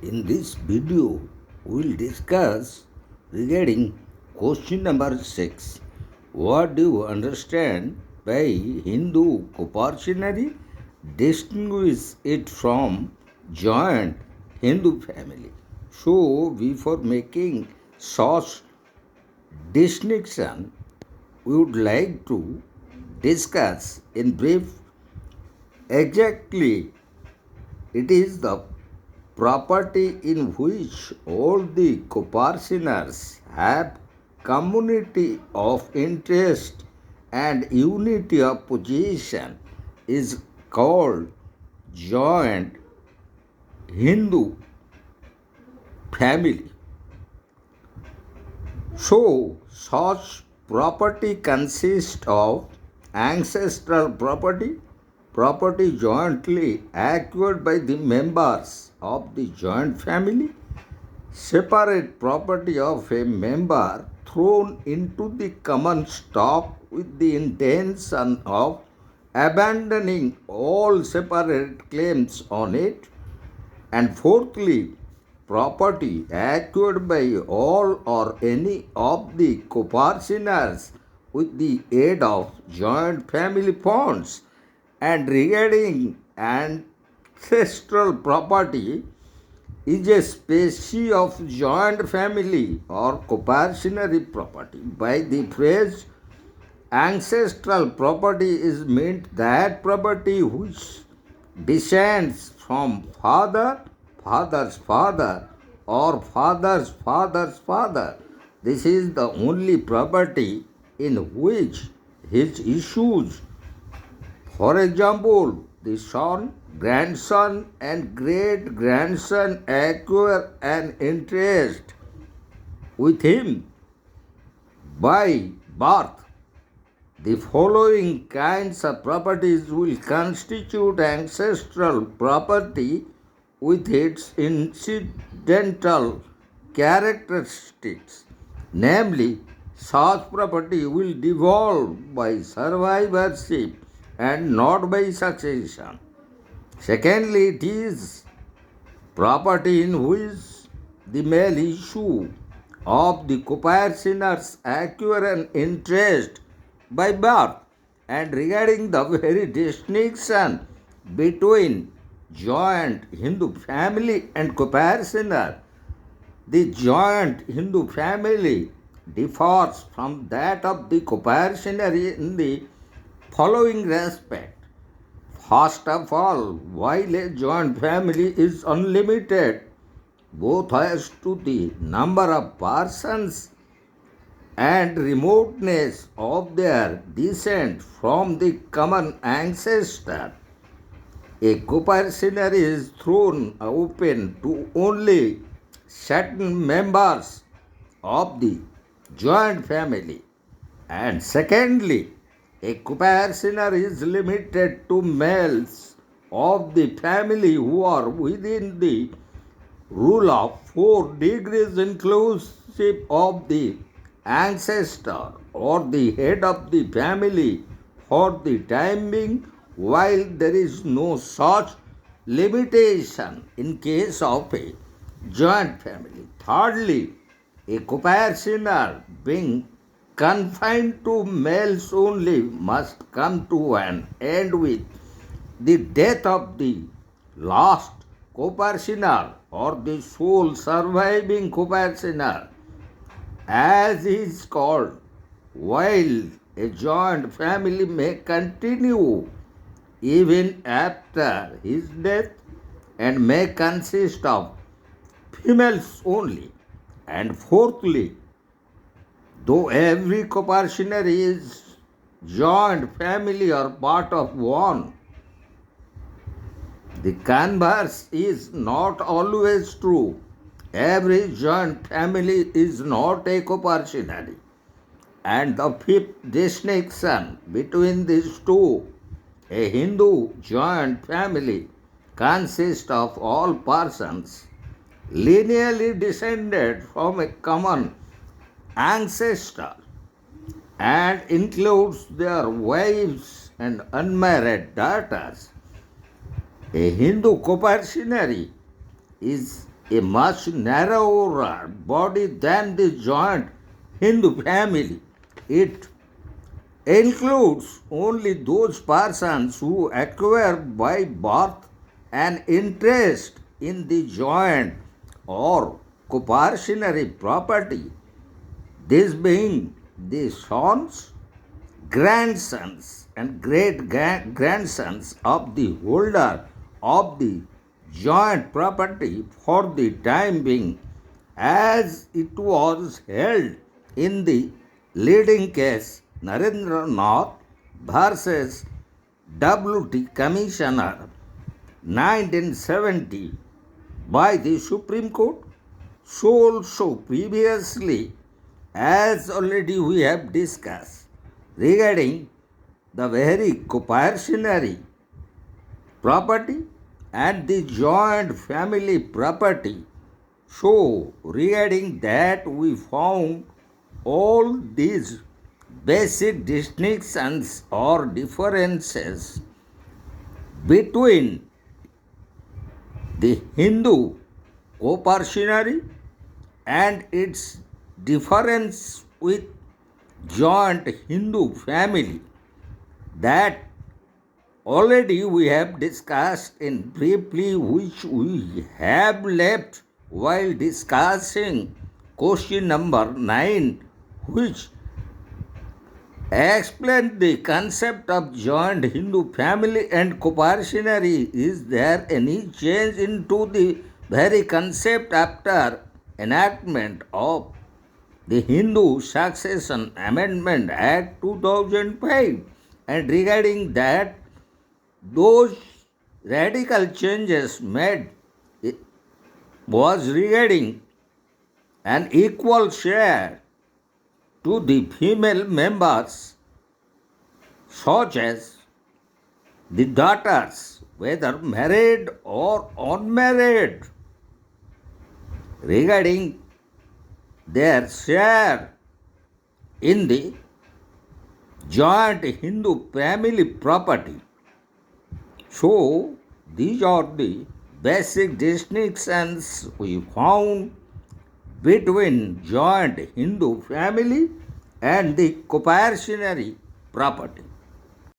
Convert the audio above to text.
In this video, we will discuss regarding question number 6. What do you understand by Hindu Coparcenary? Distinguish it from joint Hindu family. So, before making such distinction, we would like to discuss in brief exactly it is the property in which all the coparceners have community of interest and unity of position is called joint Hindu family. So, such property consists of ancestral property, property jointly acquired by the members of the joint family, separate property of a member thrown into the common stock with the intention of abandoning all separate claims on it, and fourthly, property acquired by all or any of the coparceners with the aid of joint family funds. And regarding ancestral property, is a species of joint family or coparcenary property. By the phrase ancestral property is meant that property which descends from father, father's father, or father's father's father. This is the only property in which his issues, for example, the son, grandson, and great grandson acquire an interest with him by birth. The following kinds of properties will constitute ancestral property with its incidental characteristics. Namely, such property will devolve by survivorship and not by succession. Secondly, it is property in which the male issue of the coparceners acquire an interest by birth. And regarding the very distinction between joint Hindu family and coparcener, the joint Hindu family differs from that of the coparcenary in the following respect. First of all, while a joint family is unlimited, both as to the number of persons and remoteness of their descent from the common ancestor, a coparcenary is thrown open to only certain members of the joint family. And secondly, a coparcenary is limited to males of the family who are within the rule of 4 degrees inclusive of the ancestor or the head of the family for the time being, while there is no such limitation in case of a joint family. Thirdly, a coparcener being confined to males only must come to an end with the death of the last coparcener or the sole surviving coparcener, as is called, while a joint family may continue even after his death and may consist of females only. And fourthly, though every coparcenary is joint family or part of one, the converse is not always true. Every joint family is not a coparcenary. And the fifth distinction between these two, a Hindu joint family consists of all persons lineally descended from a common ancestor and includes their wives and unmarried daughters. A Hindu coparcenary is a much narrower body than the joint Hindu family. It includes only those persons who acquire by birth an interest in the joint or coparcenary property, this being the sons, grandsons, and great grandsons of the holder of the joint property for the time being, as it was held in the leading case Narendranath versus W.T. Commissioner 1970 by the Supreme Court. So also previously, as already we have discussed, regarding the very coparcenary property and the joint family property. So, regarding that, we found all these basic distinctions or differences between the Hindu coparcenary and its difference with joint Hindu family, that already we have discussed in briefly, which we have left while discussing question number 9, which explained the concept of joint Hindu family and coparcenary. Is there any change into the very concept after enactment of the Hindu Succession Amendment Act 2005? And regarding that, those radical changes made was regarding an equal share to the female members, such as the daughters, whether married or unmarried, regarding their share in the joint Hindu family property. So, these are the basic distinctions we found between joint Hindu family and the coparcenary property.